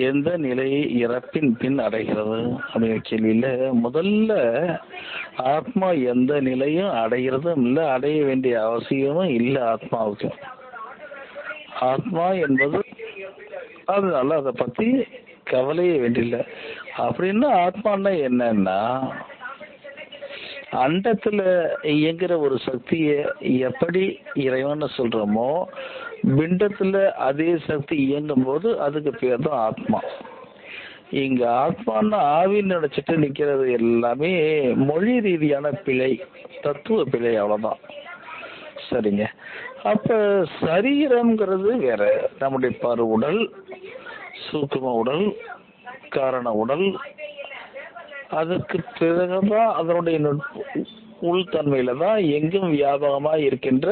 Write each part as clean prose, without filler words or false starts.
எந்த நிலையை இறப்பின் பின் அடைகிறது அப்படிங்கிற கேள்வியில முதல்ல ஆத்மா எந்த நிலையும் அடைகிறதும் இல்லை, அடைய வேண்டிய அவசியமும் இல்லை ஆத்மாவுக்கு. ஆத்மா என்பது அதனால அதை பத்தி கவலையே வேண்டியில்லை. அப்படின்னா ஆத்மான்னா என்னன்னா அண்டத்துல இயங்குற ஒரு சக்தியை எப்படி இறைவன் சொல்றோமோ பிண்டத்துல அதே சக்தி இயங்கும் போது அதுக்கு பேர் தான் ஆத்மா. இங்க ஆத்மான்னா ஆவின்னு நினைச்சிட்டு நிக்கிறது எல்லாமே மொழி ரீதியான பிழை, தத்துவ பிழை, அவ்வளவுதான். சரிங்க. அப்ப சரீரம்ங்கிறது வேற. நம்முடைய பரு உடல், சூக்கும உடல், காரண உடல், அதுக்கு பிறகுதான் அதனுடைய உள்தன்மையில தான் எங்கும் வியாபகமா இருக்கின்ற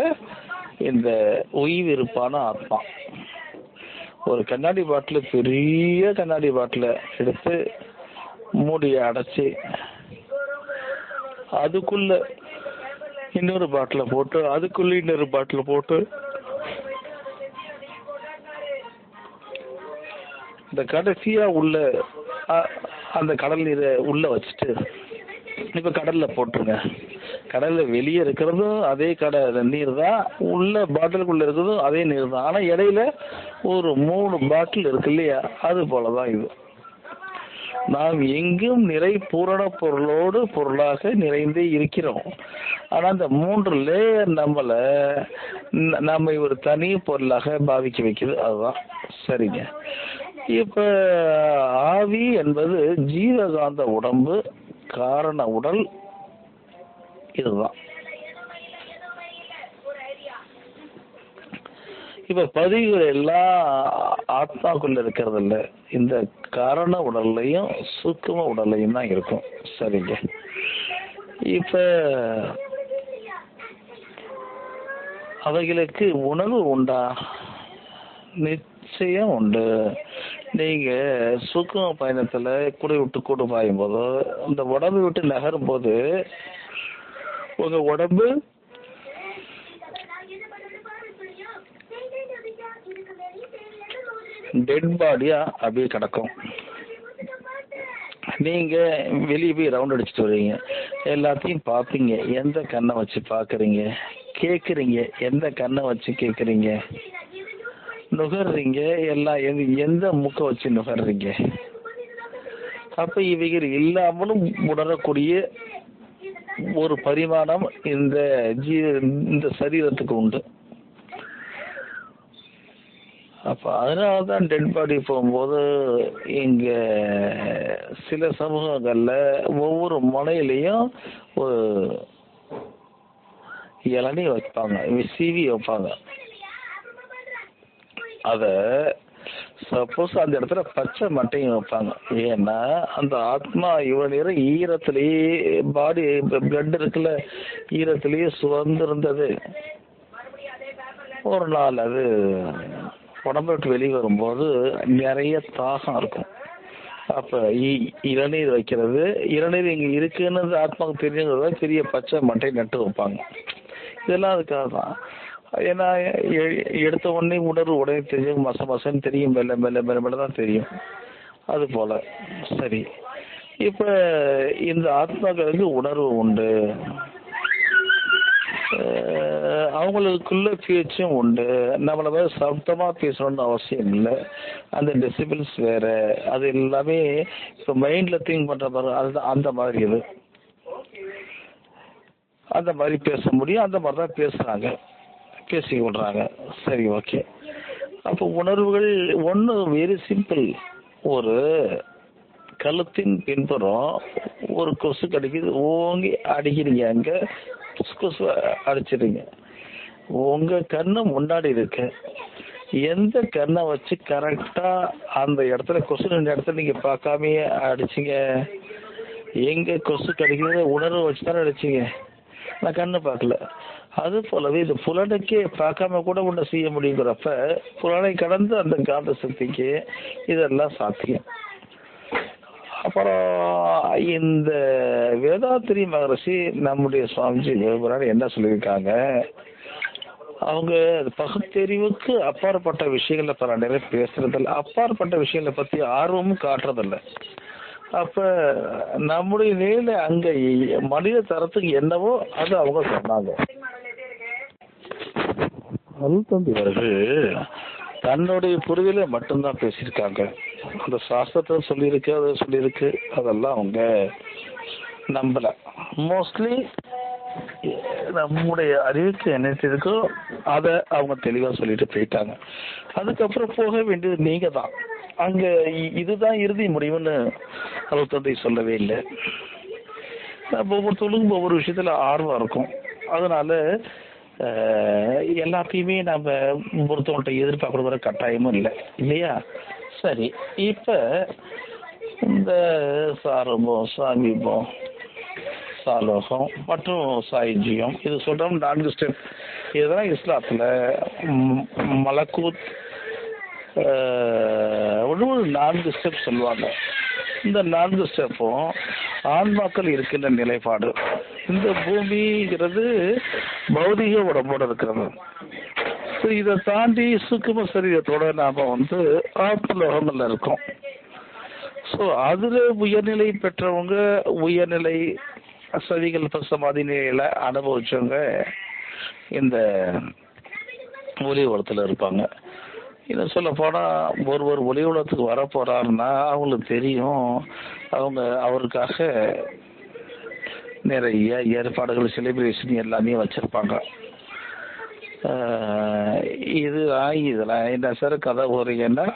இந்த உயிர்விருப்பான ஆத்மா. ஒரு கண்ணாடி பாட்டில், பெரிய கண்ணாடி பாட்டில எடுத்து மூடியை அடைச்சி அதுக்குள்ள இன்னொரு பாட்டில போட்டு அதுக்குள்ள இன்னொரு பாட்டில போட்டு இந்த கடைசியா உள்ள அந்த கடல் நீரை உள்ள வச்சுட்டு இப்ப கடல்ல போட்டுருங்க. கடல்ல வெளியே இருக்கிறதும் அதே நீர் தான், உள்ள பாட்டிலுக்குள்ள இருக்கிறதும் அதே நீர் தான். ஆனா இடையில ஒரு 3 பாட்டில் இருக்கு இல்லையா, அது போலதான் இது. நாம் எங்கும் நிறை பூரண பொருளோடு பொருளாக நிறைந்தே இருக்கிறோம். ஆனா அந்த 3 லேயர் நம்ம ஒரு தனி பொருளாக பாவிக்க வைக்குது. அதுதான். சரிங்க. இப்ப ஆவி என்பது ஜீவகாந்த உடம்பு, காரண உடல், இதுதான். இப்ப பதிவுகள் எல்லாம் ஆத்மாக்குள்ள இருக்கிறது இல்ல, இந்த காரண உடல்லையும் சூக்கும உடல்லையும் தான் இருக்கும். சரிங்க. இப்ப அவைகளுக்கு உணர்வு உண்டா? நிச்சயம் உண்டு. நீங்க சூக்கும பயணத்துல கூடை விட்டு கூடு பாயும் போதோ இந்த உடம்பு விட்டு நகரும் போது உங்க உடம்பு டெட் பாடியா அப்படியே கிடக்கும். நீங்க வெளியே போய் ரவுண்ட் அடிச்சுட்டு வருவீங்க, எல்லாத்தையும் பார்ப்பீங்க. எந்த கண்ணை வச்சு பாக்குறீங்க, கேக்குறீங்க, எந்த கண்ணை வச்சு கேக்குறீங்க, நுகர்றீங்க, எல்லாம் எந்த முக்க வச்சு நுகர்றீங்க. அப்ப இவைகள் இல்லாமலும் உணரக்கூடிய ஒரு பரிமாணம் இந்த சரீரத்துக்கு உண்டு. அப்ப அதனாலதான் டெட் பாடி போகும்போது இங்க சில சமூகங்கள்ல ஒவ்வொரு முனையிலையும் ஒரு இளநீ வைப்பாங்க, சீவி வைப்பாங்க. அத சப்போஸ் அந்த இடத்துல பச்சை மட்டையும் வைப்பாங்க. ஏன்னா அந்த ஆத்மா இவ்வளவு நேரம் ஈரத்திலேயே பாடி பிளட் இருக்குல்ல, ஈரத்திலேயே சுதந்திருந்தது. ஒரு நாள் அது உடம்பு விட்டு வெளியே வரும்போது நிறைய தாகம் இருக்கும். அப்ப இளநீர் வைக்கிறது, இளநீர் இங்க இருக்குன்னு ஆத்மாவுக்கு தெரியுங்கிறத பெரிய பச்சை மட்டை நட்டு வைப்பாங்க. இதெல்லாம் அதுக்காக தான். ஏன்னா எடுத்த உடனே உடனே தெரியும், மசன்னு தெரியும், மெல்ல தான் தெரியும். அது போல. சரி. இப்ப இந்த ஆத்மாக்களுக்கு உணர்வு உண்டு, அவங்களுக்குள்ள பேச்சும் உண்டு. நம்மள வேற சப்தமா பேசணும்னு அவசியம் இல்லை. அந்த டெசிபிள்ஸ் வேற, அது எல்லாமே இப்ப மைண்ட்ல திங்க் பண்ற மாதிரி, அதுதான் அந்த மாதிரி. இது அந்த மாதிரி பேச முடியும், அந்த மாதிரி தான் பேசுறாங்க, பேசி விடுறாங்க. சரி, ஓகே. அப்போ உணர்வுகள் ஒன்று வெரி சிம்பிள். ஒரு கழுத்தின் பின்புறம் ஒரு கொசு கடிக்குது, ஓங்கி அடிக்கிறீங்க, அங்க கொசு அடிச்சிடுங்க. உங்க கண்ணு முன்னாடி இருக்கு, எந்த கண்ணை வச்சு கரெக்டா அந்த இடத்துல கொசு நின்ற இடத்துல நீங்க பார்க்காமயே அடிச்சிங்க? எங்க கொசு கடிக்கிறது உணர்வு வச்சுதானே அடிச்சிங்க, நான் கண்ணு பார்க்கல. அது போலவே இது புலனுக்கே பார்க்காம கூட ஒண்ணு செய்ய முடியுங்கிறப்ப புலனை கடந்து அந்த காந்த சக்திக்கு இதெல்லாம் சாத்தியம். அப்புறம் இந்த வேதாத்திரி மகரிஷி நம்முடைய சுவாமிஜி விவரம் என்ன சொல்லியிருக்காங்க, அவங்க பகுத்தறிவுக்கு அப்பாற்பட்ட விஷயங்களை பல நிறைய பேசுறதில்ல, அப்பாற்பட்ட விஷயங்களை பத்தி ஆர்வமும் காட்டுறதில்ல. அப்ப நம்முடைய நிலையில அங்க மனித தரத்துக்கு என்னவோ அது அவங்க சொன்னாங்க. அருள்தந்தையர்கள் தன்னுடைய புரிதலை மட்டும்தான் பேசியிருக்காங்க. அந்த சாஸ்திரத்தை சொல்லியிருக்கு, அதை சொல்லியிருக்கு, அதெல்லாம் அவங்க நம்பல. மோஸ்ட்லி நம்முடைய அறிவுக்கு என்ன இருக்கோ அதை அவங்க தெளிவா சொல்லிட்டு போயிட்டாங்க. அதுக்கப்புறம் போக வேண்டியது நீங்க தான். அங்க இதுதான் இறுதி முடிவுன்னு அருள்தந்தை சொல்லவே இல்லை. ஒவ்வொருத்தருக்கும் ஒவ்வொரு விஷயத்துல ஆர்வம் இருக்கும். அதனால எல்லாத்தையுமே நம்ம ஒருத்தவங்கள்ட்ட எதிர்பார்க்கற கட்டாயமும் இல்லை இல்லையா? சரி, இப்ப இந்த சாரூபம், சாமீபம், சாலோகம் மற்றும் சாயுஜ்யம் இது சொல்றோம் 4 ஸ்டெப். இதெல்லாம் இஸ்லாத்துல மலக்கூத் 4 ஸ்டெப் சொல்லுவாங்க. இந்த 4 ஸ்டெப்பும் ஆன்மாக்கள் இருக்கின்ற நிலைப்பாடு. இந்த பூமிங்கிறது பௌதிக உடம்போடு இருக்கிறது. இதை தாண்டி சுக்கும சரீரத்தோட நாம ஆத்மலோகங்கள்ல இருக்கோம். ஸோ அதுல உயர்நிலை பெற்றவங்க, உயர்நிலை சதிகள் சமாதி நிலையில அனுபவிச்சவங்க இந்த ஒலி உலகத்துல இருப்பாங்க. இன்னும் சொல்ல போனா ஒருவர் ஒலி உலகத்துக்கு வர போறாருன்னா அவங்களுக்கு தெரியும், அவங்க அவருக்காக நிறைய ஏற்பாடுகள், செலிப்ரேஷன் எல்லாமே வச்சிருப்பாங்க. இதெல்லாம் என்ன சார் கதை போறீங்கன்னா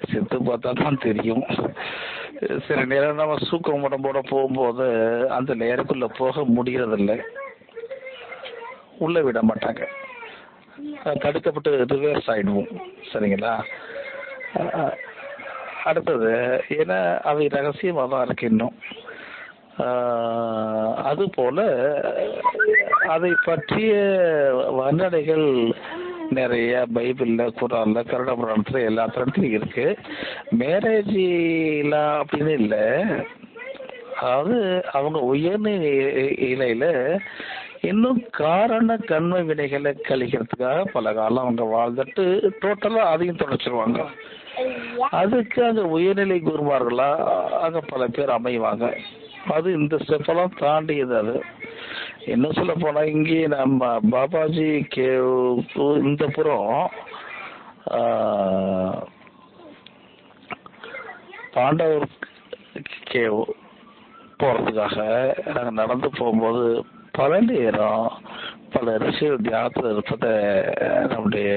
செத்து பார்த்தா தான் தெரியும். சில நேரம் நம்ம சூக்கம் உடம்போட போகும்போது அந்த நேரக்குள்ள போக முடியறதில்லை, உள்ள விட மாட்டாங்க, தடுக்கப்பட்டு ரிவர்ஸ் ஆயிடுவோம். சரிங்களா? அடுத்தது ஏன்னா அவை ரகசியமாக தான் இருக்கு இன்னும். அதுபோல அதை பற்றிய வர்ணனைகள் நிறைய பைபிள்ல, குரான்ல, கருட புராணத்துல எல்லா தரத்துலையும் இருக்கு. மேரேஜ்லாம் அப்படின்னு இல்லை, அதாவது அவங்க உயர்நிலையில இன்னும் காரண கண்ம வினைகளை கழிக்கிறதுக்காக பல காலம் அவங்க வாழ்ந்துட்டு டோட்டலா அதையும் தொடச்சிருவாங்க. அதுக்கு அங்க உயர்நிலை குருமார்களா அங்க பல பேர் அமைவாங்க. அது இந்த ஸ்டெப்பெல்லாம் தாண்டியது. அது என்ன சொல்ல போனா இங்கே நம்ம பாபாஜி கேவுக்கு இந்த புறம் பாண்டவர் கேவ் போறதுக்காக நாங்க நடந்து போகும்போது பல நேரம் பல ரிஷிகள் தியானத்துல இருப்பதை நம்முடைய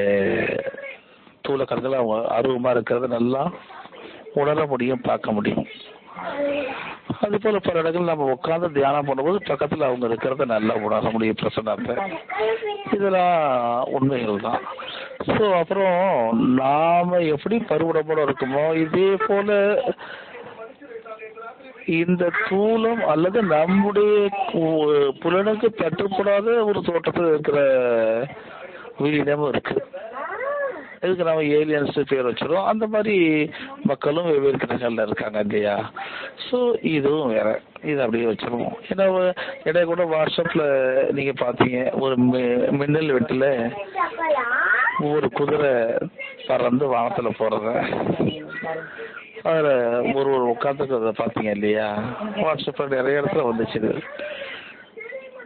தூள கண்கள் அவங்க ஆர்வமா இருக்கிறத நல்லா உணர முடியும், பார்க்க முடியும். அது போல பல இடங்கள் நம்ம உட்காந்து தியானம் பண்ணும்போது பக்கத்துல அவங்க இருக்கிறத நல்லா உணர முடியும், பிரசன்னத்தை. இதெல்லாம் உண்மைகள் தான். ஸோ அப்புறம் நாம எப்படி பருவடம்போட இருக்குமோ இதே போல இந்த தூளம் அல்லது நம்முடைய புலனுக்கு தட்டுப்படாத ஒரு தோட்டத்தில் இருக்கிற உயிரினமும் இருக்கு. இதுக்கு நம்ம ஏலியன்ஸ் பேர் வச்சிடும். அந்த மாதிரி மக்களும் வெவ்வேறு கிரகங்கள்ல இருக்காங்க இல்லையா? ஸோ இதுவும் வேற, இது அப்படியே வச்சிருவோம். ஏன்னா இடையே கூட வாட்ஸ்அப்ல நீங்க பாத்தீங்க ஒரு மின்னல் வெட்டுல ஒரு குதிரை பறந்து வானத்துல போறத, அதுல ஒரு உட்காந்துக்கிறத பாத்தீங்க இல்லையா? வாட்ஸ்அப்ல நிறைய இடத்துல வந்துச்சு.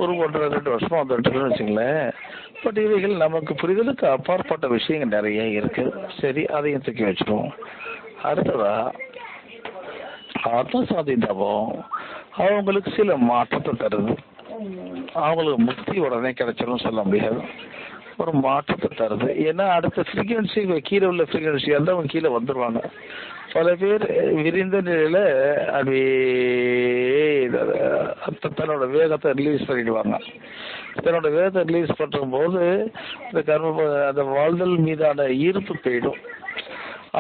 ஒரு 1.5-2 வருஷமா வந்துட்டு வச்சுங்களேன். பட் இவைகள் நமக்கு புரிதலுக்கு அப்பாற்பட்ட விஷயங்கள் நிறைய இருக்கு. சரி, அதையும் தூக்கி வச்சிருவோம். அடுத்ததா ஆத்மசாதி தபம் அவங்களுக்கு சில மாற்றத்தை தருது. அவங்களுக்கு முக்தி உடனே கிடைச்சிடும் சொல்ல முடியாது, ஒரு மாற்றத்தை தருது. ஏன்னா அடுத்த ஃப்ரீக்வன்சி கீழே உள்ள ஃப்ரீக்வன்சி எல்லாம் அவங்க கீழே வந்துடுவாங்க. பல பேர் விரிந்த நிலையில அப்படியே தன்னோட வேகத்தை ரிலீஸ் பண்ணிடுவாங்க. தன்னோட வேகத்தை ரிலீஸ் பண்ணும் போது இந்த கர்ம அந்த வாழ்தல் மீதான ஈர்ப்பு போயிடும்.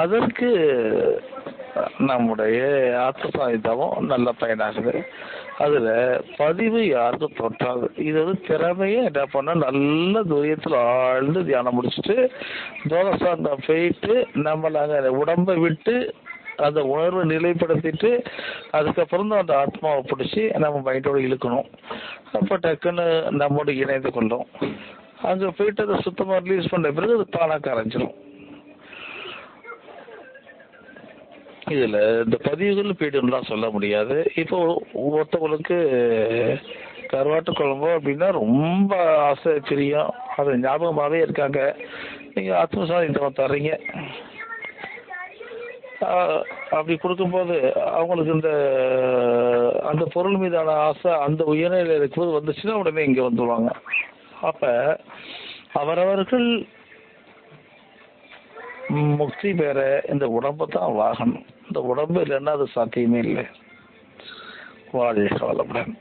அதற்கு நம்முடைய ஆத்மசாதித்தமும் நல்ல பயனாகுது. அதுல பதிவு யாருக்கும் தொட்டாது. இது திறமையே என்ன பண்ண நல்ல தூரத்துல ஆழ்ந்து தியானம் முடிச்சுட்டு தோகசாந்தம் போயிட்டு நம்மளாங்க உடம்பை விட்டு அந்த உணர்வை நிலைப்படுத்திட்டு அதுக்கப்புறம் தான் அந்த ஆத்மாவை பிடிச்சி நம்ம மைண்டோட இழுக்கணும். அப்போ டக்குன்னு நம்மோடு இணைந்து கொள்ளும். அங்க போயிட்டு அதை சுத்தமா ரிலீஸ் பண்ண பிறகு அது தானா கரைஞ்சிரும். இதுல இந்த பதிவுகள் போயிட்டுலாம் சொல்ல முடியாது. இப்போ ஒருத்தவங்களுக்கு கருவாட்டு குழம்பு அப்படின்னா ரொம்ப ஆசை பிரியம், அது ஞாபகமாவே இருக்காங்க. நீங்க ஆத்மசாதித்தம் தர்றீங்க, அப்படி கொடுக்கும்போது அவங்களுக்கு இந்த அந்த பொருள் மீதான ஆசை அந்த உயர்நிலையில் இருக்கும்போது வந்துச்சுன்னா உடனே இங்க வந்துடுவாங்க. அப்ப அவரவர்கள் முக்தி பெற இந்த உடம்பை தான் வாகனம். இந்த உடம்பு இல்லைன்னா அது சாத்தியமே இல்லை. வாழ்க வளமுடன்.